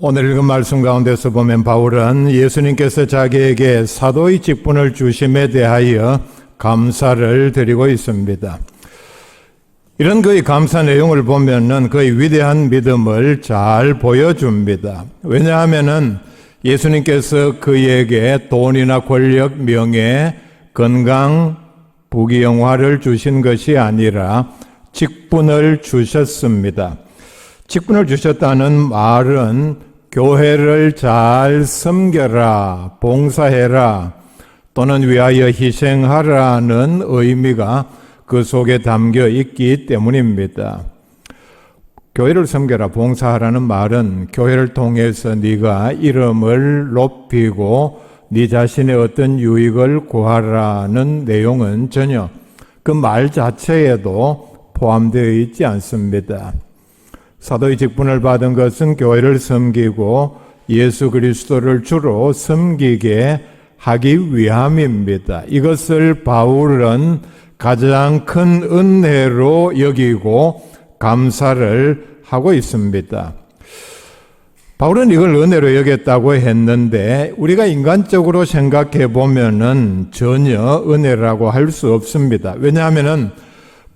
오늘 읽은 말씀 가운데서 보면 바울은 예수님께서 자기에게 사도의 직분을 주심에 대하여 감사를 드리고 있습니다. 이런 그의 감사 내용을 보면은 그의 위대한 믿음을 잘 보여줍니다. 왜냐하면은 예수님께서 그에게 돈이나 권력, 명예, 건강, 부귀영화를 주신 것이 아니라 직분을 주셨습니다. 직분을 주셨다는 말은 교회를 잘 섬겨라, 봉사해라, 또는 위하여 희생하라는 의미가 그 속에 담겨 있기 때문입니다. 교회를 섬겨라, 봉사하라는 말은 교회를 통해서 네가 이름을 높이고 네 자신의 어떤 유익을 구하라는 내용은 전혀 그 말 자체에도 포함되어 있지 않습니다. 사도의 직분을 받은 것은 교회를 섬기고 예수 그리스도를 주로 섬기게 하기 위함입니다. 이것을 바울은 가장 큰 은혜로 여기고 감사를 하고 있습니다. 바울은 이걸 은혜로 여겼다고 했는데 우리가 인간적으로 생각해 보면은 전혀 은혜라고 할 수 없습니다. 왜냐하면은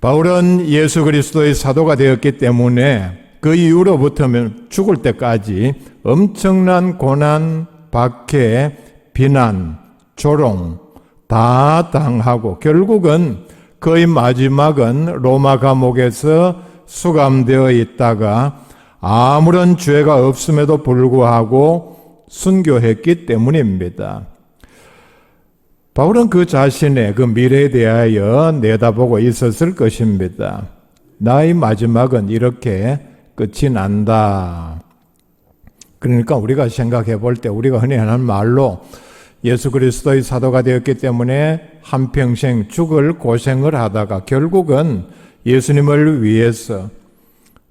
바울은 예수 그리스도의 사도가 되었기 때문에 그 이후로부터는 죽을 때까지 엄청난 고난, 박해, 비난, 조롱 다 당하고 결국은 거의 마지막은 로마 감옥에서 수감되어 있다가 아무런 죄가 없음에도 불구하고 순교했기 때문입니다. 바울은 그 자신의 그 미래에 대하여 내다보고 있었을 것입니다. 나의 마지막은 이렇게 끝이 난다. 그러니까 우리가 생각해 볼 때 우리가 흔히 하는 말로 예수 그리스도의 사도가 되었기 때문에 한평생 죽을 고생을 하다가 결국은 예수님을 위해서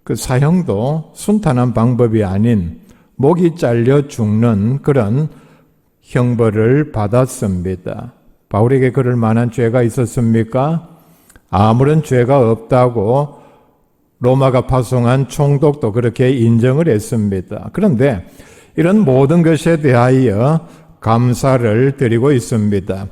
그 사형도 순탄한 방법이 아닌 목이 잘려 죽는 그런 형벌을 받았습니다. 바울에게 그럴 만한 죄가 있었습니까? 아무런 죄가 없다고 로마가 파송한 총독도 그렇게 인정을 했습니다. 그런데 이런 모든 것에 대하여 감사를 드리고 있습니다.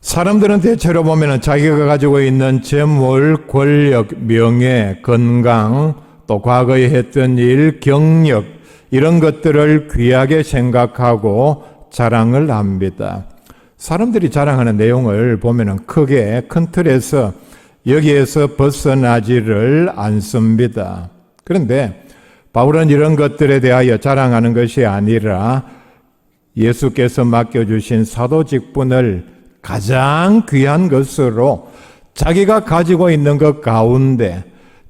사람들은 대체로 보면 자기가 가지고 있는 재물, 권력, 명예, 건강, 또 과거에 했던 일, 경력 이런 것들을 귀하게 생각하고 자랑을 합니다. 사람들이 자랑하는 내용을 보면 크게 큰 틀에서 여기에서 벗어나지를 않습니다. 그런데 바울은 이런 것들에 대하여 자랑하는 것이 아니라 예수께서 맡겨주신 사도 직분을 가장 귀한 것으로 자기가 가지고 있는 것 가운데,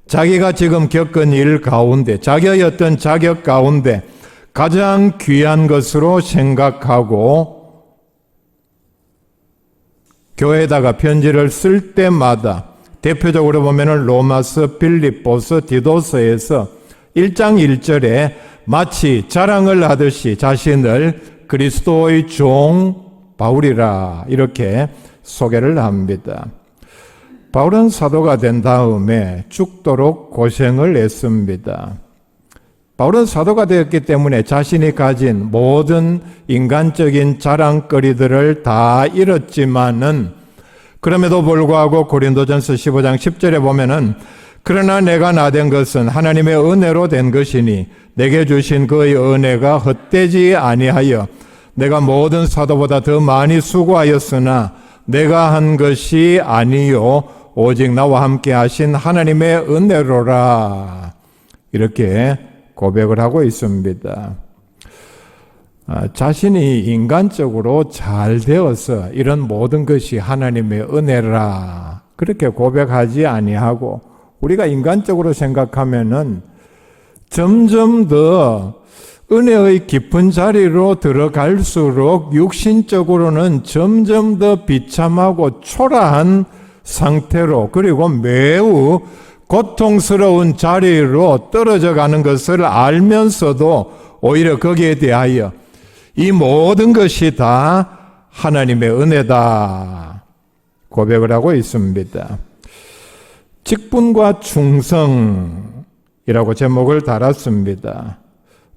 자기가 지금 겪은 일 가운데, 자기의 어떤 자격 가운데 가장 귀한 것으로 생각하고 교회에다가 편지를 쓸 때마다 대표적으로 보면 로마서, 빌립보서, 디도서에서 1장 1절에 마치 자랑을 하듯이 자신을 그리스도의 종 바울이라 이렇게 소개를 합니다. 바울은 사도가 된 다음에 죽도록 고생을 했습니다. 바울은 사도가 되었기 때문에 자신이 가진 모든 인간적인 자랑거리들을 다 잃었지만은 그럼에도 불구하고 고린도전서 15장 10절에 보면은 그러나 내가 나된 것은 하나님의 은혜로 된 것이니 내게 주신 그의 은혜가 헛되지 아니하여 내가 모든 사도보다 더 많이 수고하였으나 내가 한 것이 아니요 오직 나와 함께 하신 하나님의 은혜로라 이렇게 고백을 하고 있습니다. 자신이 인간적으로 잘 되어서 이런 모든 것이 하나님의 은혜라 그렇게 고백하지 아니하고 우리가 인간적으로 생각하면은 점점 더 은혜의 깊은 자리로 들어갈수록 육신적으로는 점점 더 비참하고 초라한 상태로 그리고 매우 고통스러운 자리로 떨어져 가는 것을 알면서도 오히려 거기에 대하여 이 모든 것이 다 하나님의 은혜다 고백을 하고 있습니다. 직분과 충성이라고 제목을 달았습니다.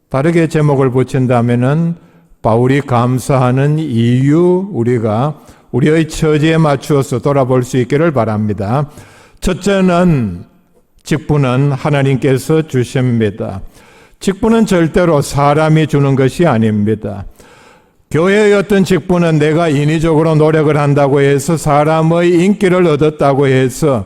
다르게 제목을 붙인다면은 바울이 감사하는 이유, 우리가 우리의 처지에 맞추어서 돌아볼 수 있기를 바랍니다. 첫째는 직분은 하나님께서 주십니다. 직분은 절대로 사람이 주는 것이 아닙니다. 교회의 어떤 직분은 내가 인위적으로 노력을 한다고 해서 사람의 인기를 얻었다고 해서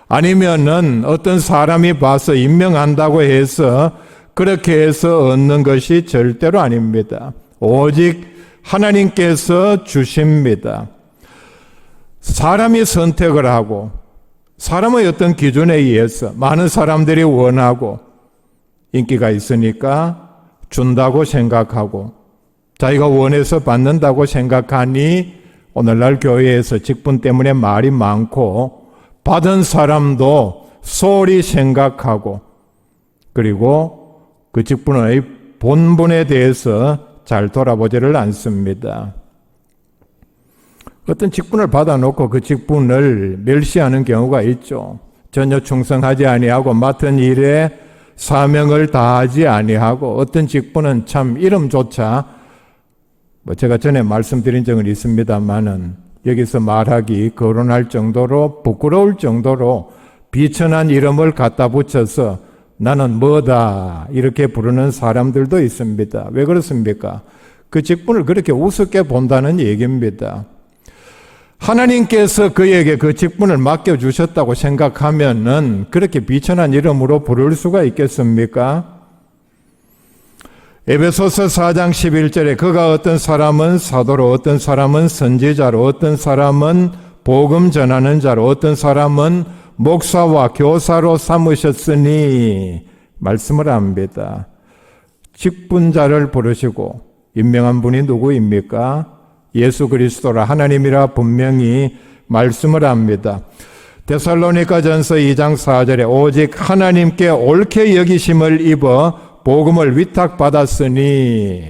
아니면은 어떤 사람이 봐서 임명한다고 해서 그렇게 해서 얻는 것이 절대로 아닙니다. 오직 하나님께서 주십니다. 사람이 선택을 하고 사람의 어떤 기준에 의해서 많은 사람들이 원하고 인기가 있으니까 준다고 생각하고 자기가 원해서 받는다고 생각하니 오늘날 교회에서 직분 때문에 말이 많고 받은 사람도 소홀히 생각하고 그리고 그 직분의 본분에 대해서 잘 돌아보지를 않습니다. 어떤 직분을 받아놓고 그 직분을 멸시하는 경우가 있죠. 전혀 충성하지 아니하고 맡은 일에 사명을 다하지 아니하고 어떤 직분은 참 이름조차 제가 전에 말씀드린 적은 있습니다만은 여기서 말하기 거론할 정도로 부끄러울 정도로 비천한 이름을 갖다 붙여서 나는 뭐다 이렇게 부르는 사람들도 있습니다. 왜 그렇습니까? 그 직분을 그렇게 우습게 본다는 얘기입니다. 하나님께서 그에게 그 직분을 맡겨주셨다고 생각하면은 그렇게 비천한 이름으로 부를 수가 있겠습니까? 에베소서 4장 11절에 그가 어떤 사람은 사도로 어떤 사람은 선지자로 어떤 사람은 복음 전하는 자로 어떤 사람은 목사와 교사로 삼으셨으니 말씀을 합니다. 직분자를 부르시고 임명한 분이 누구입니까? 예수 그리스도라 하나님이라 분명히 말씀을 합니다. 데살로니가전서 2장 4절에 오직 하나님께 옳게 여기심을 입어 복음을 위탁받았으니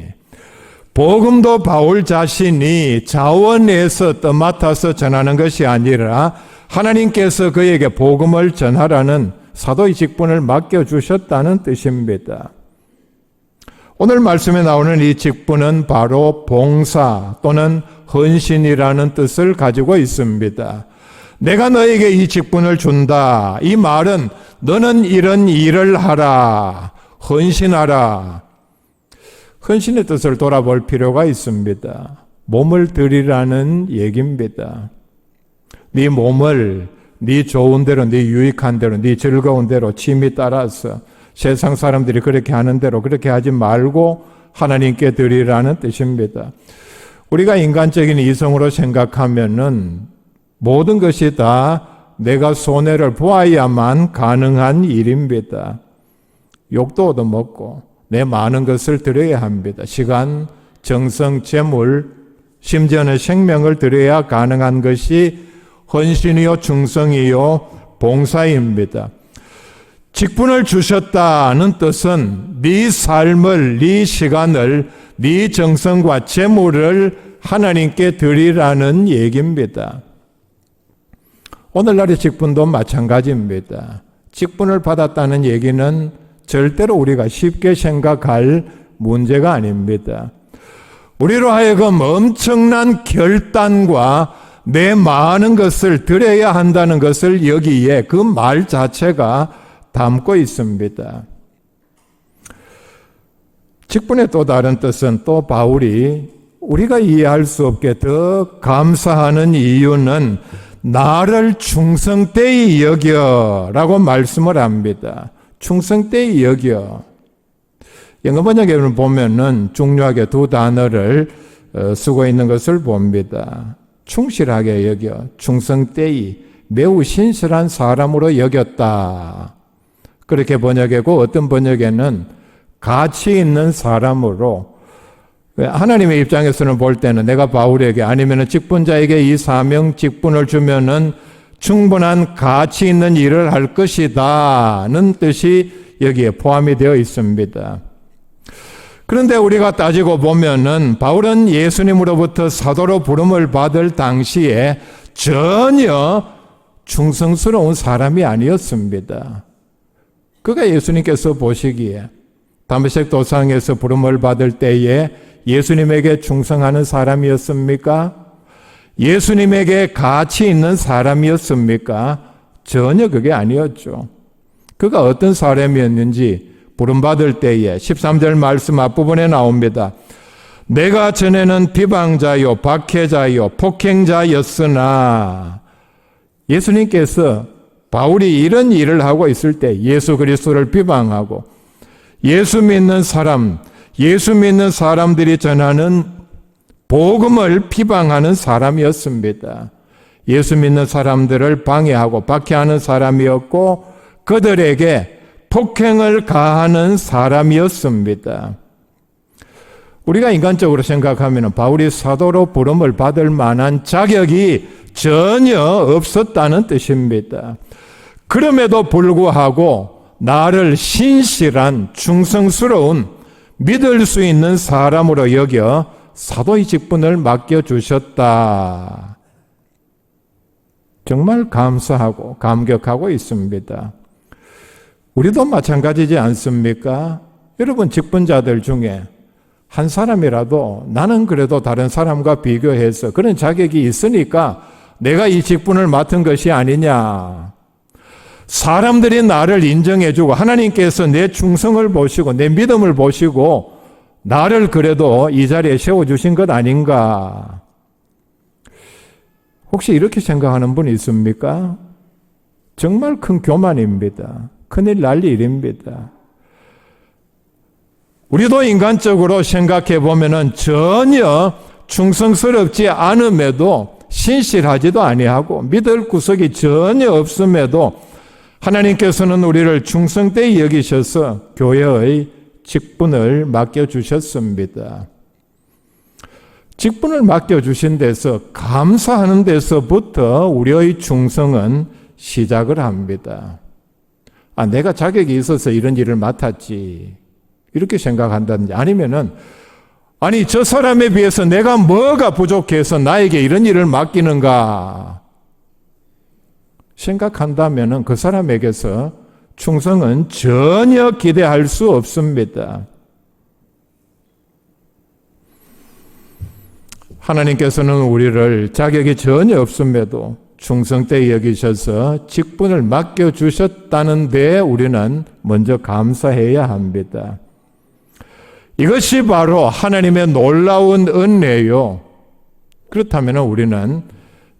복음도 바울 자신이 자원해서 떠맡아서 전하는 것이 아니라 하나님께서 그에게 복음을 전하라는 사도의 직분을 맡겨주셨다는 뜻입니다. 오늘 말씀에 나오는 이 직분은 바로 봉사 또는 헌신이라는 뜻을 가지고 있습니다. 내가 너에게 이 직분을 준다. 이 말은 너는 이런 일을 하라. 헌신하라. 헌신의 뜻을 돌아볼 필요가 있습니다. 몸을 드리라는 얘기입니다. 네 몸을 네 좋은 대로, 네 유익한 대로, 네 즐거운 대로 취미 따라서 세상 사람들이 그렇게 하는 대로 그렇게 하지 말고 하나님께 드리라는 뜻입니다. 우리가 인간적인 이성으로 생각하면은 모든 것이 다 내가 손해를 보아야만 가능한 일입니다. 욕도 얻어먹고 내 많은 것을 드려야 합니다. 시간, 정성, 재물, 심지어는 생명을 드려야 가능한 것이 헌신이요, 충성이요, 봉사입니다. 직분을 주셨다는 뜻은 네 삶을, 네 시간을, 네 정성과 재물을 하나님께 드리라는 얘기입니다. 오늘날의 직분도 마찬가지입니다. 직분을 받았다는 얘기는 절대로 우리가 쉽게 생각할 문제가 아닙니다. 우리로 하여금 엄청난 결단과 내 많은 것을 드려야 한다는 것을 여기에 그 말 자체가 담고 있습니다. 직분의 또 다른 뜻은 또 바울이 우리가 이해할 수 없게 더 감사하는 이유는 나를 충성되이 여겨라고 말씀을 합니다. 충성되이 여겨. 영어 번역에 보면은 중요하게 두 단어를 쓰고 있는 것을 봅니다. 충실하게 여겨, 충성되이, 매우 신실한 사람으로 여겼다. 그렇게 번역하고 어떤 번역에는 가치 있는 사람으로, 하나님의 입장에서는 볼 때는 내가 바울에게 아니면 직분자에게 이 사명 직분을 주면은 충분한 가치 있는 일을 할 것이다는 뜻이 여기에 포함이 되어 있습니다. 그런데 우리가 따지고 보면은 바울은 예수님으로부터 사도로 부름을 받을 당시에 전혀 충성스러운 사람이 아니었습니다. 그가 예수님께서 보시기에 다메섹 도상에서 부름을 받을 때에 예수님에게 충성하는 사람이었습니까? 예수님에게 가치 있는 사람이었습니까? 전혀 그게 아니었죠. 그가 어떤 사람이었는지 부름받을 때에 13절 말씀 앞부분에 나옵니다. 내가 전에는 비방자요 박해자요 폭행자였으나, 예수님께서 바울이 이런 일을 하고 있을 때 예수 그리스도를 비방하고 예수 믿는 사람들이 전하는 복음을 비방하는 사람이었습니다. 예수 믿는 사람들을 방해하고 박해하는 사람이었고 그들에게 폭행을 가하는 사람이었습니다. 우리가 인간적으로 생각하면 바울이 사도로 부름을 받을 만한 자격이 전혀 없었다는 뜻입니다. 그럼에도 불구하고 나를 신실한 충성스러운 믿을 수 있는 사람으로 여겨 사도의 직분을 맡겨주셨다. 정말 감사하고 감격하고 있습니다. 우리도 마찬가지지 않습니까? 여러분 직분자들 중에 한 사람이라도 나는 그래도 다른 사람과 비교해서 그런 자격이 있으니까 내가 이 직분을 맡은 것이 아니냐. 사람들이 나를 인정해주고 하나님께서 내 충성을 보시고 내 믿음을 보시고 나를 그래도 이 자리에 세워주신 것 아닌가. 혹시 이렇게 생각하는 분이 있습니까? 정말 큰 교만입니다. 큰일 날 일입니다. 우리도 인간적으로 생각해 보면은 전혀 충성스럽지 않음에도 신실하지도 아니하고 믿을 구석이 전혀 없음에도 하나님께서는 우리를 충성되이 여기셔서 교회의 직분을 맡겨주셨습니다. 직분을 맡겨주신 데서 감사하는 데서부터 우리의 충성은 시작을 합니다. 내가 자격이 있어서 이런 일을 맡았지 이렇게 생각한다든지 아니면은 저 사람에 비해서 내가 뭐가 부족해서 나에게 이런 일을 맡기는가 생각한다면은 그 사람에게서 충성은 전혀 기대할 수 없습니다. 하나님께서는 우리를 자격이 전혀 없음에도 충성되이 여기셔서 직분을 맡겨주셨다는 데 우리는 먼저 감사해야 합니다. 이것이 바로 하나님의 놀라운 은혜요. 그렇다면 우리는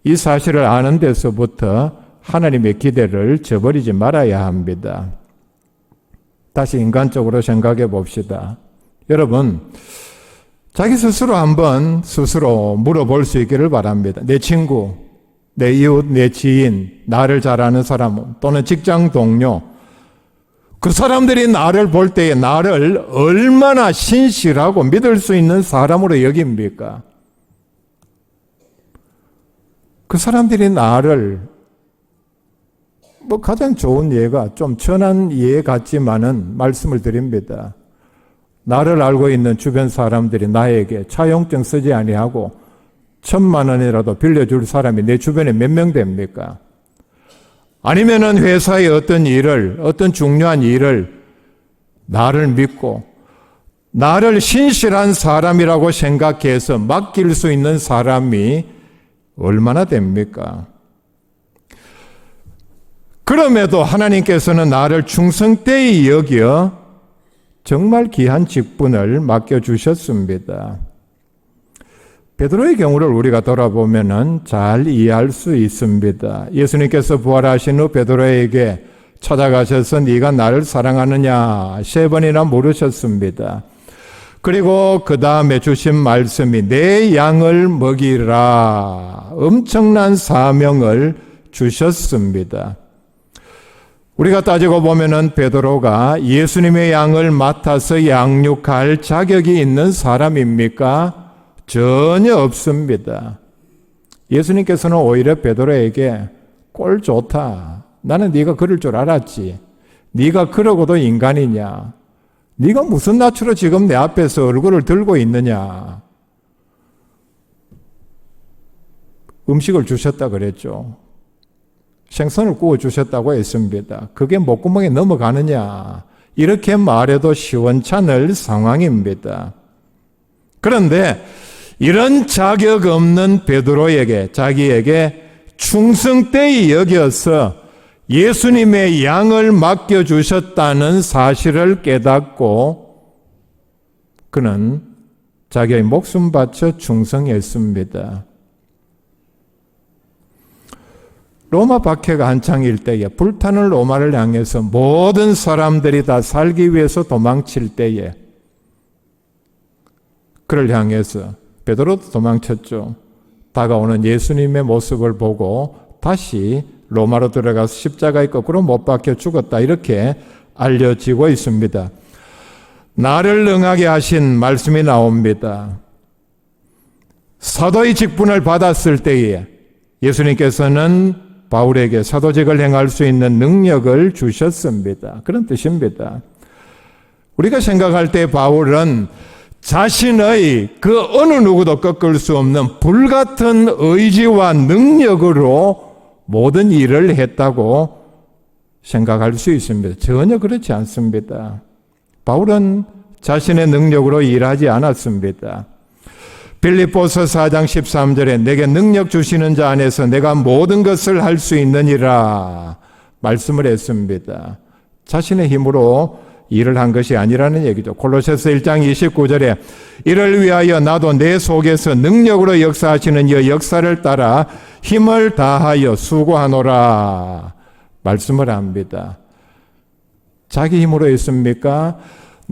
이 사실을 아는 데서부터 하나님의 기대를 저버리지 말아야 합니다. 다시 인간적으로 생각해 봅시다. 여러분, 자기 스스로 한번 스스로 물어볼 수 있기를 바랍니다. 내 친구, 내 이웃, 내 지인, 나를 잘 아는 사람 또는 직장 동료, 그 사람들이 나를 볼 때에 나를 얼마나 신실하고 믿을 수 있는 사람으로 여깁니까? 그 사람들이 나를 가장 좋은 예가 좀 천한 예 같지만은 말씀을 드립니다. 나를 알고 있는 주변 사람들이 나에게 차용증 쓰지 아니하고 1,000만 원이라도 빌려줄 사람이 내 주변에 몇 명 됩니까? 아니면은 회사의 어떤 중요한 일을 나를 믿고 나를 신실한 사람이라고 생각해서 맡길 수 있는 사람이 얼마나 됩니까? 그럼에도 하나님께서는 나를 충성되이 여겨 정말 귀한 직분을 맡겨주셨습니다. 베드로의 경우를 우리가 돌아보면 잘 이해할 수 있습니다. 예수님께서 부활하신 후 베드로에게 찾아가셔서 네가 나를 사랑하느냐 3번이나 물으셨습니다. 그리고 그 다음에 주신 말씀이 내 양을 먹이라 엄청난 사명을 주셨습니다. 우리가 따지고 보면은 베드로가 예수님의 양을 맡아서 양육할 자격이 있는 사람입니까? 전혀 없습니다. 예수님께서는 오히려 베드로에게 꼴 좋다. 나는 네가 그럴 줄 알았지. 네가 그러고도 인간이냐. 네가 무슨 낯으로 지금 내 앞에서 얼굴을 들고 있느냐. 음식을 주셨다 그랬죠. 생선을 구워 주셨다고 했습니다. 그게 목구멍에 넘어가느냐. 이렇게 말해도 시원찮을 상황입니다. 그런데 이런 자격 없는 베드로에게 자기에게 충성되이 여겨서 예수님의 양을 맡겨주셨다는 사실을 깨닫고 그는 자기의 목숨 바쳐 충성했습니다. 로마 박해가 한창일 때에 불타는 로마를 향해서 모든 사람들이 다 살기 위해서 도망칠 때에 그를 향해서 베드로도 도망쳤죠. 다가오는 예수님의 모습을 보고 다시 로마로 들어가서 십자가에 거꾸로 못 박혀 죽었다 이렇게 알려지고 있습니다. 나를 능하게 하신 말씀이 나옵니다. 사도의 직분을 받았을 때에 예수님께서는 바울에게 사도직을 행할 수 있는 능력을 주셨습니다. 그런 뜻입니다. 우리가 생각할 때 바울은 자신의 그 어느 누구도 꺾을 수 없는 불같은 의지와 능력으로 모든 일을 했다고 생각할 수 있습니다. 전혀 그렇지 않습니다. 바울은 자신의 능력으로 일하지 않았습니다. 빌립보서 4장 13절에 내게 능력 주시는 자 안에서 내가 모든 것을 할 수 있느니라 말씀을 했습니다. 자신의 힘으로 일을 한 것이 아니라는 얘기죠. 골로새서 1장 29절에 이를 위하여 나도 내 속에서 능력으로 역사하시는 이 역사를 따라 힘을 다하여 수고하노라 말씀을 합니다. 자기 힘으로 했습니까?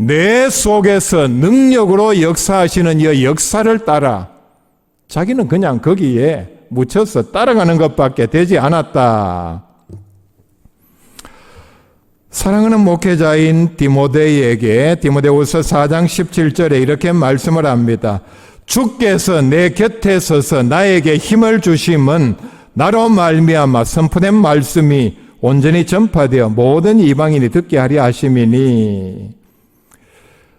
내 속에서 능력으로 역사하시는 이 역사를 따라 자기는 그냥 거기에 묻혀서 따라가는 것밖에 되지 않았다. 사랑하는 목회자인 디모데에게 디모데후서 4장 17절에 이렇게 말씀을 합니다. 주께서 내 곁에 서서 나에게 힘을 주심은 나로 말미암아 선포된 말씀이 온전히 전파되어 모든 이방인이 듣게 하려 하심이니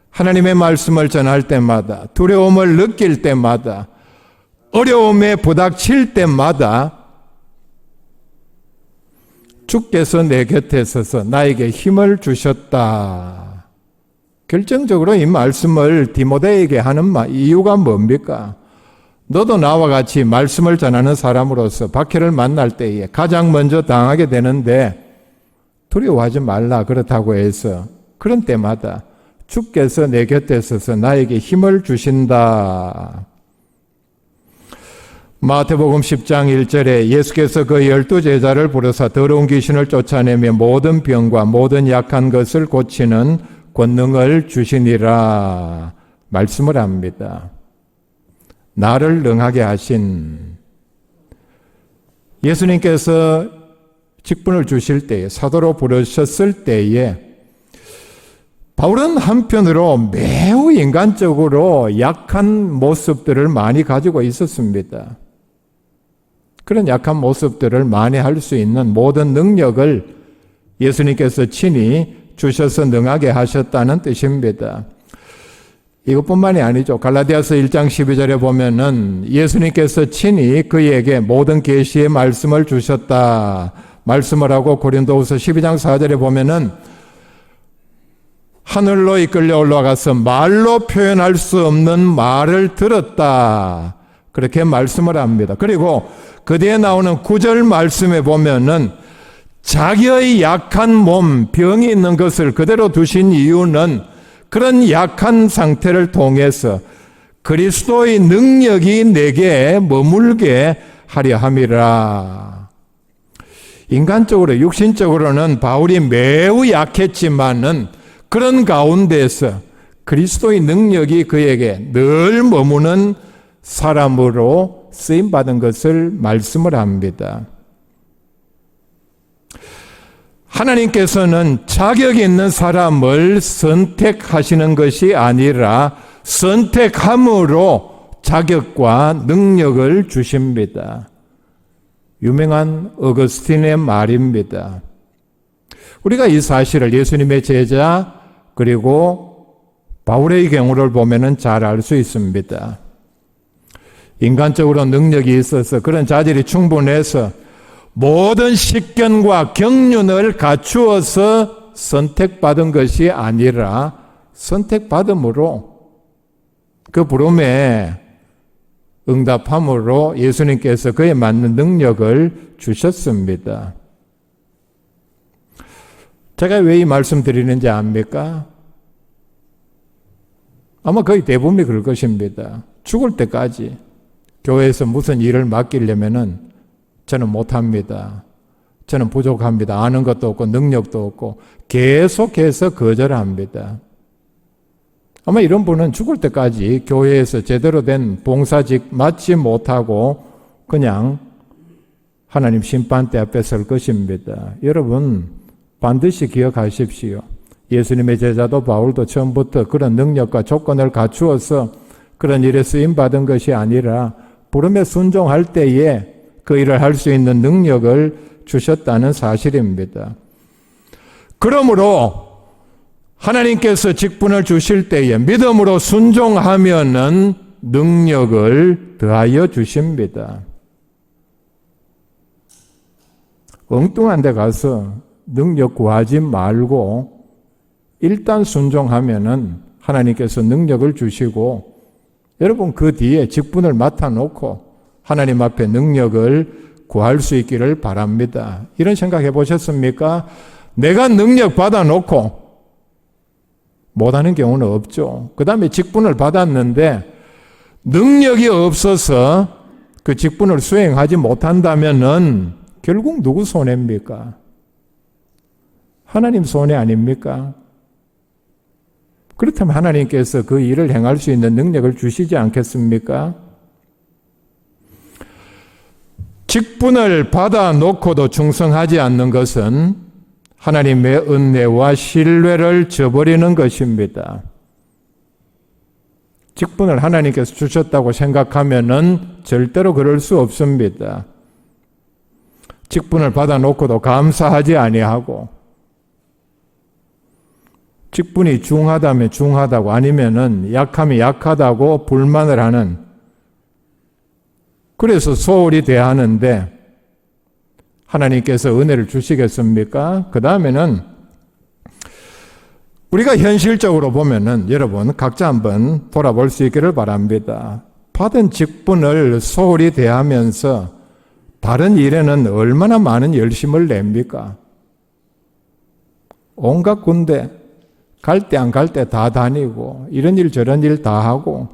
하나님의 말씀을 전할 때마다 두려움을 느낄 때마다 어려움에 부닥칠 때마다 주께서 내 곁에 서서 나에게 힘을 주셨다. 결정적으로 이 말씀을 디모데에게 하는 이유가 뭡니까? 너도 나와 같이 말씀을 전하는 사람으로서 박해를 만날 때에 가장 먼저 당하게 되는데 두려워하지 말라 그렇다고 해서 그런 때마다 주께서 내 곁에 서서 나에게 힘을 주신다. 마태복음 10장 1절에 예수께서 그 12제자를 부르사 더러운 귀신을 쫓아내며 모든 병과 모든 약한 것을 고치는 권능을 주시니라 말씀을 합니다. 나를 능하게 하신 예수님께서 직분을 주실 때에 사도로 부르셨을 때에 바울은 한편으로 매우 인간적으로 약한 모습들을 많이 가지고 있었습니다. 그런 약한 모습들을 만회할 수 있는 모든 능력을 예수님께서 친히 주셔서 능하게 하셨다는 뜻입니다. 이것뿐만이 아니죠. 갈라디아서 1장 12절에 보면은 예수님께서 친히 그에게 모든 계시의 말씀을 주셨다 말씀을 하고 고린도후서 12장 4절에 보면은 하늘로 이끌려 올라가서 말로 표현할 수 없는 말을 들었다 그렇게 말씀을 합니다. 그리고 그 뒤에 나오는 9절 말씀에 보면은 자기의 약한 몸, 병이 있는 것을 그대로 두신 이유는 그런 약한 상태를 통해서 그리스도의 능력이 내게 머물게 하려 함이라. 인간적으로, 육신적으로는 바울이 매우 약했지만은 그런 가운데서 그리스도의 능력이 그에게 늘 머무는 사람으로 쓰임받은 것을 말씀을 합니다. 하나님께서는 자격 있는 사람을 선택하시는 것이 아니라 선택함으로 자격과 능력을 주십니다. 유명한 어거스틴의 말입니다. 우리가 이 사실을 예수님의 제자 그리고 바울의 경우를 보면은 잘 알 수 있습니다. 인간적으로 능력이 있어서 그런 자질이 충분해서 모든 식견과 경륜을 갖추어서 선택받은 것이 아니라 선택받음으로 그 부름에 응답함으로 예수님께서 그에 맞는 능력을 주셨습니다. 제가 왜 이 말씀 드리는지 압니까? 아마 거의 대부분이 그럴 것입니다. 죽을 때까지 교회에서 무슨 일을 맡기려면은 저는 못합니다. 저는 부족합니다. 아는 것도 없고 능력도 없고 계속해서 거절합니다. 아마 이런 분은 죽을 때까지 교회에서 제대로 된 봉사직 맡지 못하고 그냥 하나님 심판대 앞에 설 것입니다. 여러분 반드시 기억하십시오. 예수님의 제자도 바울도 처음부터 그런 능력과 조건을 갖추어서 그런 일에 쓰임받은 것이 아니라 부름에 순종할 때에 그 일을 할 수 있는 능력을 주셨다는 사실입니다. 그러므로 하나님께서 직분을 주실 때에 믿음으로 순종하면은 능력을 더하여 주십니다. 엉뚱한 데 가서 능력 구하지 말고 일단 순종하면은 하나님께서 능력을 주시고 여러분 그 뒤에 직분을 맡아놓고 하나님 앞에 능력을 구할 수 있기를 바랍니다. 이런 생각해 보셨습니까? 내가 능력 받아놓고 못하는 경우는 없죠. 그 다음에 직분을 받았는데 능력이 없어서 그 직분을 수행하지 못한다면은 결국 누구 손해입니까? 하나님 손해 아닙니까? 그렇다면 하나님께서 그 일을 행할 수 있는 능력을 주시지 않겠습니까? 직분을 받아놓고도 충성하지 않는 것은 하나님의 은혜와 신뢰를 저버리는 것입니다. 직분을 하나님께서 주셨다고 생각하면은 절대로 그럴 수 없습니다. 직분을 받아놓고도 감사하지 아니하고 직분이 중하다면 중하다고 아니면은 약하면 약하다고 불만을 하는 그래서 소홀히 대하는데 하나님께서 은혜를 주시겠습니까? 그 다음에는 우리가 현실적으로 보면은 여러분 각자 한번 돌아볼 수 있기를 바랍니다. 받은 직분을 소홀히 대하면서 다른 일에는 얼마나 많은 열심을 냅니까? 온갖 군데 갈 때 안 갈 때 다 다니고 이런 일 저런 일 다 하고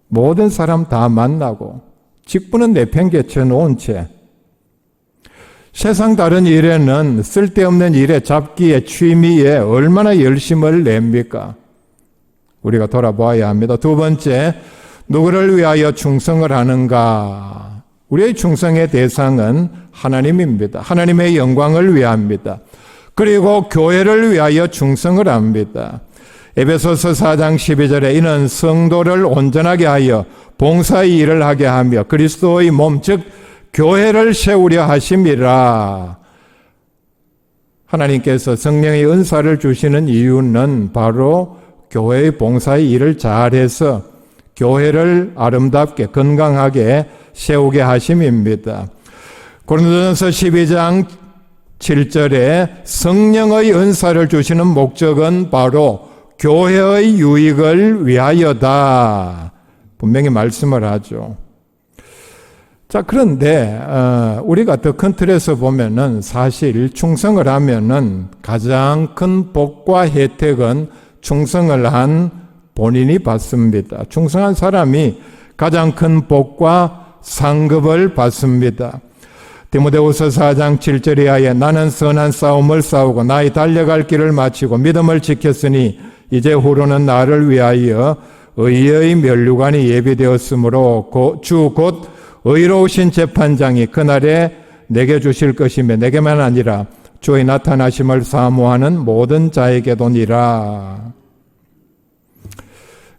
모든 사람 다 만나고 직분은 내팽개쳐 놓은 채 세상 다른 일에는 쓸데없는 일에 잡기에 취미에 얼마나 열심을 냅니까? 우리가 돌아보아야 합니다. 두 번째, 누구를 위하여 충성을 하는가? 우리의 충성의 대상은 하나님입니다. 하나님의 영광을 위합니다. 그리고 교회를 위하여 충성을 합니다. 에베소서 4장 12절에 이는 성도를 온전하게 하여 봉사의 일을 하게 하며 그리스도의 몸 즉 교회를 세우려 하심이라. 하나님께서 성령의 은사를 주시는 이유는 바로 교회의 봉사의 일을 잘해서 교회를 아름답게 건강하게 세우게 하심입니다. 고린도전서 12장 7절에 성령의 은사를 주시는 목적은 바로 교회의 유익을 위하여다. 분명히 말씀을 하죠. 자, 그런데 우리가 더 큰 틀에서 보면은 사실 충성을 하면은 가장 큰 복과 혜택은 충성을 한 본인이 받습니다. 충성한 사람이 가장 큰 복과 상급을 받습니다. 디모데후서 4장 7절에 하여 나는 선한 싸움을 싸우고 나의 달려갈 길을 마치고 믿음을 지켰으니 이제 후로는 나를 위하여 의의 면류관이 예비되었으므로 주 곧 의로우신 재판장이 그날에 내게 주실 것이며 내게만 아니라 주의 나타나심을 사모하는 모든 자에게도니라.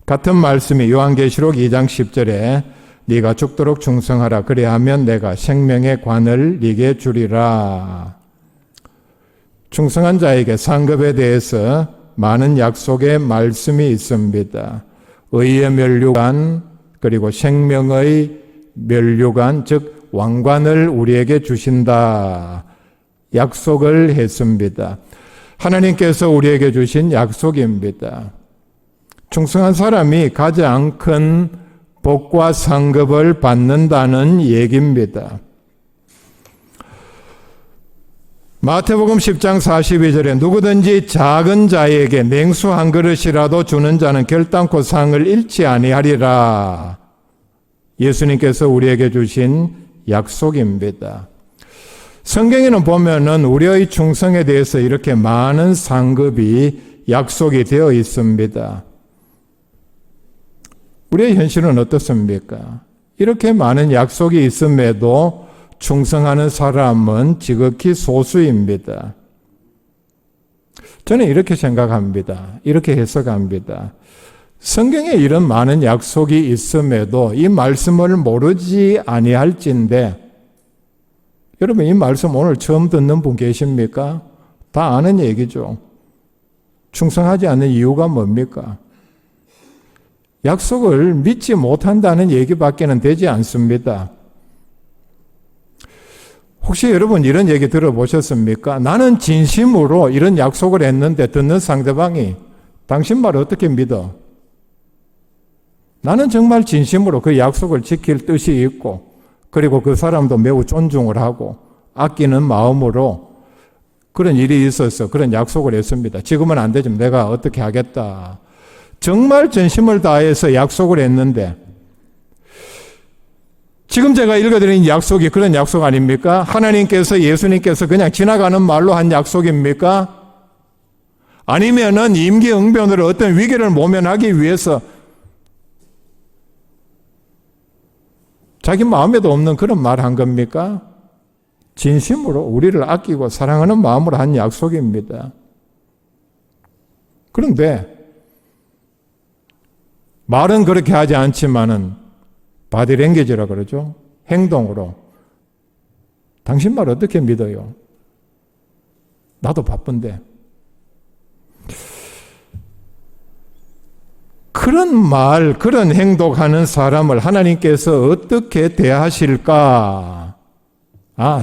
같은 말씀이 요한계시록 2장 10절에 네가 죽도록 충성하라 그리하면 내가 생명의 관을 네게 주리라. 충성한 자에게 상급에 대해서 많은 약속의 말씀이 있습니다. 의의 면류관 그리고 생명의 면류관 즉 왕관을 우리에게 주신다. 약속을 했습니다. 하나님께서 우리에게 주신 약속입니다. 충성한 사람이 가장 큰 복과 상급을 받는다는 얘기입니다. 마태복음 10장 42절에 누구든지 작은 자에게 냉수 한 그릇이라도 주는 자는 결단코 상을 잃지 아니하리라. 예수님께서 우리에게 주신 약속입니다. 성경에는 보면은 우리의 충성에 대해서 이렇게 많은 상급이 약속이 되어 있습니다. 우리의 현실은 어떻습니까? 이렇게 많은 약속이 있음에도 충성하는 사람은 지극히 소수입니다. 저는 이렇게 생각합니다. 이렇게 해석합니다. 성경에 이런 많은 약속이 있음에도 이 말씀을 모르지 아니할진데, 여러분 이 말씀 오늘 처음 듣는 분 계십니까? 다 아는 얘기죠. 충성하지 않는 이유가 뭡니까? 약속을 믿지 못한다는 얘기밖에는 되지 않습니다. 혹시 여러분 이런 얘기 들어보셨습니까? 나는 진심으로 이런 약속을 했는데 듣는 상대방이 당신 말을 어떻게 믿어? 나는 정말 진심으로 그 약속을 지킬 뜻이 있고 그리고 그 사람도 매우 존중을 하고 아끼는 마음으로 그런 일이 있어서 그런 약속을 했습니다. 지금은 안 되지만 내가 어떻게 하겠다. 정말 전심을 다해서 약속을 했는데 지금 제가 읽어드린 약속이 그런 약속 아닙니까? 하나님께서 예수님께서 그냥 지나가는 말로 한 약속입니까? 아니면은 임기응변으로 어떤 위기를 모면하기 위해서 자기 마음에도 없는 그런 말 한 겁니까? 진심으로 우리를 아끼고 사랑하는 마음으로 한 약속입니다. 그런데 말은 그렇게 하지 않지만은 바디랭귀지라 그러죠. 행동으로 당신 말 어떻게 믿어요? 나도 바쁜데. 그런 말, 그런 행동하는 사람을 하나님께서 어떻게 대하실까?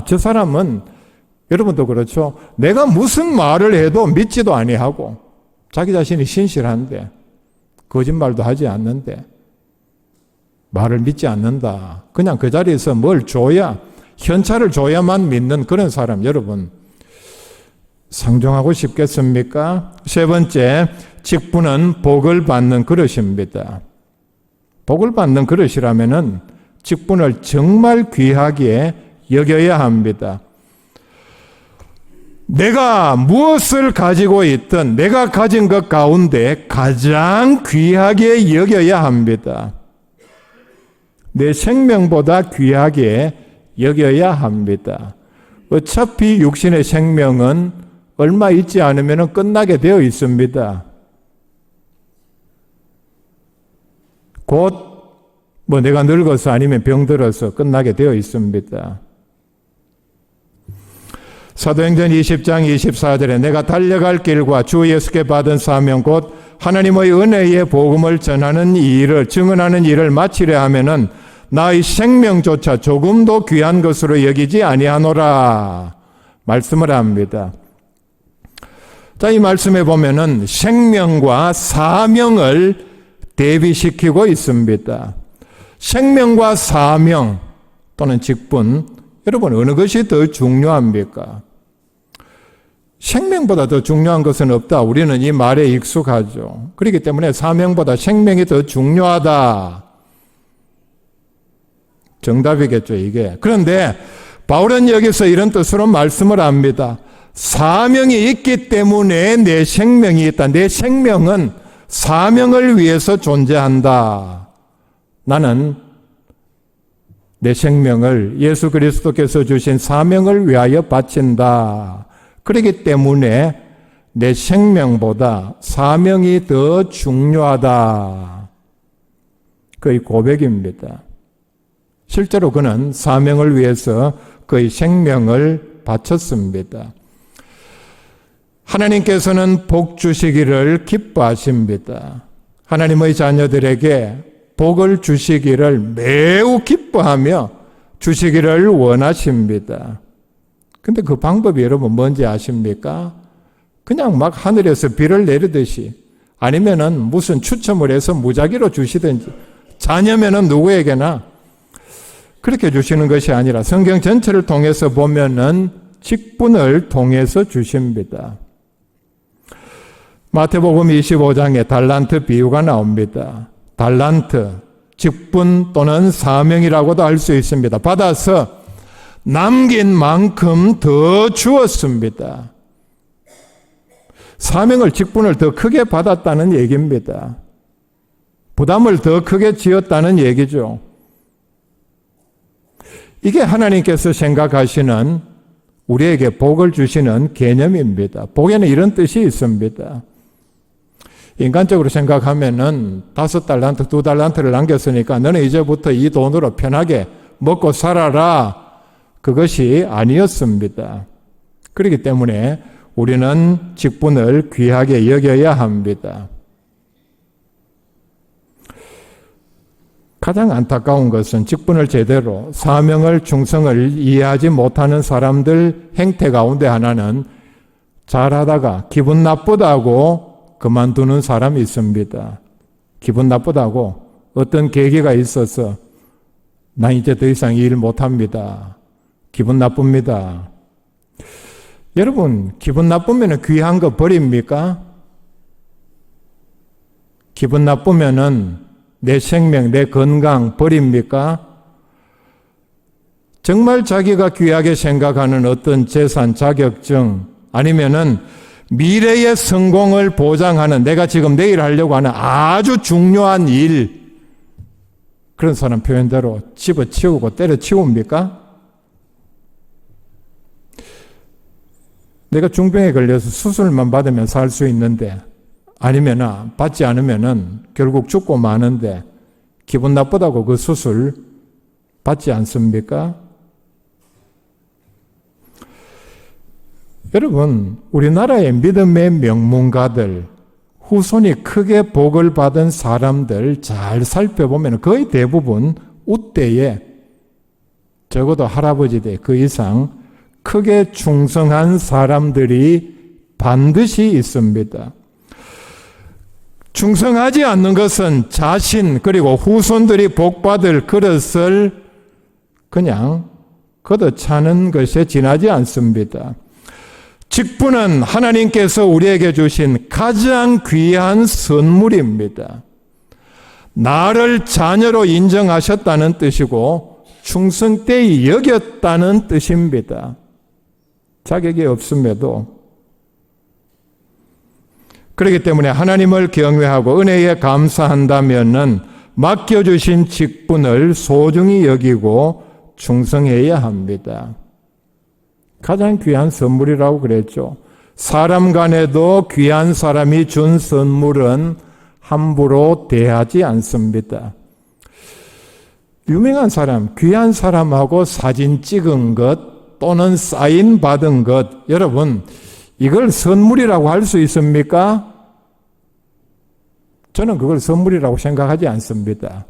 저 사람은 여러분도 그렇죠. 내가 무슨 말을 해도 믿지도 아니하고 자기 자신이 신실한데 거짓말도 하지 않는데 말을 믿지 않는다. 그냥 그 자리에서 뭘 줘야, 현찰을 줘야만 믿는 그런 사람, 여러분 상종하고 싶겠습니까? 세 번째, 직분은 복을 받는 그릇입니다. 복을 받는 그릇이라면은 직분을 정말 귀하게 여겨야 합니다. 내가 무엇을 가지고 있든 내가 가진 것 가운데 가장 귀하게 여겨야 합니다. 내 생명보다 귀하게 여겨야 합니다. 어차피 육신의 생명은 얼마 있지 않으면 끝나게 되어 있습니다. 곧 내가 늙어서 아니면 병들어서 끝나게 되어 있습니다. 사도행전 20장 24절에 내가 달려갈 길과 주 예수께 받은 사명 곧 하나님의 은혜의 복음을 전하는 일을 증언하는 일을 마치려 하면은 나의 생명조차 조금도 귀한 것으로 여기지 아니하노라 말씀을 합니다. 자, 이 말씀에 보면은 생명과 사명을 대비시키고 있습니다. 생명과 사명 또는 직분, 여러분 어느 것이 더 중요합니까? 생명보다 더 중요한 것은 없다. 우리는 이 말에 익숙하죠. 그렇기 때문에 사명보다 생명이 더 중요하다. 정답이겠죠, 이게. 그런데 바울은 여기서 이런 뜻으로 말씀을 합니다. 사명이 있기 때문에 내 생명이 있다. 내 생명은 사명을 위해서 존재한다. 나는 내 생명을 예수 그리스도께서 주신 사명을 위하여 바친다. 그렇기 때문에 내 생명보다 사명이 더 중요하다. 그의 고백입니다. 실제로 그는 사명을 위해서 그의 생명을 바쳤습니다. 하나님께서는 복 주시기를 기뻐하십니다. 하나님의 자녀들에게 복을 주시기를 매우 기뻐하며 주시기를 원하십니다. 근데 그 방법이 여러분 뭔지 아십니까? 그냥 막 하늘에서 비를 내리듯이 아니면은 무슨 추첨을 해서 무작위로 주시든지 자녀면은 누구에게나 그렇게 주시는 것이 아니라 성경 전체를 통해서 보면은 직분을 통해서 주십니다. 마태복음 25장에 달란트 비유가 나옵니다. 달란트, 직분 또는 사명이라고도 할 수 있습니다. 받아서 남긴 만큼 더 주었습니다. 사명을, 직분을 더 크게 받았다는 얘기입니다. 부담을 더 크게 지었다는 얘기죠. 이게 하나님께서 생각하시는 우리에게 복을 주시는 개념입니다. 복에는 이런 뜻이 있습니다. 인간적으로 생각하면은 5달란트, 2달란트를 남겼으니까 너는 이제부터 이 돈으로 편하게 먹고 살아라. 그것이 아니었습니다. 그렇기 때문에 우리는 직분을 귀하게 여겨야 합니다. 가장 안타까운 것은 직분을 제대로 사명을 충성을 이해하지 못하는 사람들 행태 가운데 하나는 잘하다가 기분 나쁘다고 그만두는 사람이 있습니다. 기분 나쁘다고 어떤 계기가 있어서 나 이제 더 이상 이 일 못합니다. 기분 나쁩니다. 여러분, 기분 나쁘면 귀한 거 버립니까? 기분 나쁘면은 내 생명, 내 건강 버립니까? 정말 자기가 귀하게 생각하는 어떤 재산, 자격증 아니면은 미래의 성공을 보장하는 내가 지금 내일 하려고 하는 아주 중요한 일 그런 사람 표현대로 집어치우고 때려치웁니까? 내가 중병에 걸려서 수술만 받으면 살 수 있는데 아니면 받지 않으면은 결국 죽고 마는데 기분 나쁘다고 그 수술 받지 않습니까? 여러분, 우리나라의 믿음의 명문가들, 후손이 크게 복을 받은 사람들 잘 살펴보면 거의 대부분 우때에 적어도 할아버지 대 그 이상 크게 충성한 사람들이 반드시 있습니다. 충성하지 않는 것은 자신 그리고 후손들이 복받을 그릇을 그냥 걷어차는 것에 지나지 않습니다. 직분은 하나님께서 우리에게 주신 가장 귀한 선물입니다. 나를 자녀로 인정하셨다는 뜻이고 충성되이 여겼다는 뜻입니다. 자격이 없음에도. 그렇기 때문에 하나님을 경외하고 은혜에 감사한다면은 맡겨주신 직분을 소중히 여기고 충성해야 합니다. 가장 귀한 선물이라고 그랬죠. 사람 간에도 귀한 사람이 준 선물은 함부로 대하지 않습니다. 유명한 사람, 귀한 사람하고 사진 찍은 것 또는 사인 받은 것, 여러분 이걸 선물이라고 할 수 있습니까? 저는 그걸 선물이라고 생각하지 않습니다.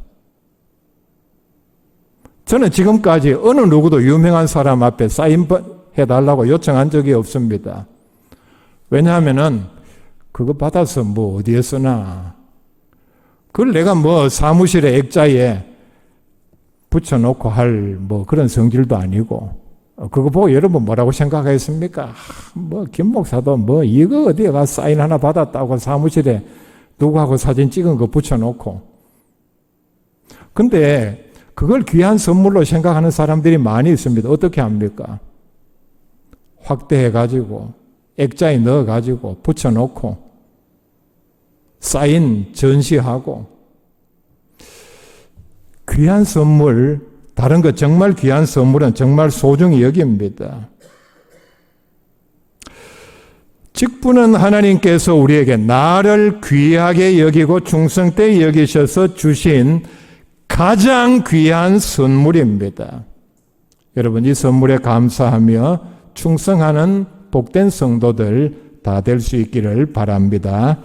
저는 지금까지 어느 누구도 유명한 사람 앞에 사인해달라고 요청한 적이 없습니다. 왜냐하면은 그거 받아서 뭐 어디에 쓰나. 그걸 내가 뭐 사무실에 액자에 붙여놓고 할 뭐 그런 성질도 아니고 그거 보고 여러분 뭐라고 생각하겠습니까? 뭐 김 목사도 뭐 이거 어디에 가서 사인 하나 받았다고 사무실에 누구하고 사진 찍은 거 붙여놓고. 근데 그걸 귀한 선물로 생각하는 사람들이 많이 있습니다. 어떻게 합니까? 확대해가지고 액자에 넣어가지고 붙여놓고 사인 전시하고. 귀한 선물, 다른 것 정말 귀한 선물은 정말 소중히 여깁니다. 직분은 하나님께서 우리에게 나를 귀하게 여기고 충성되이 여기셔서 주신 가장 귀한 선물입니다. 여러분, 이 선물에 감사하며 충성하는 복된 성도들 다 될 수 있기를 바랍니다.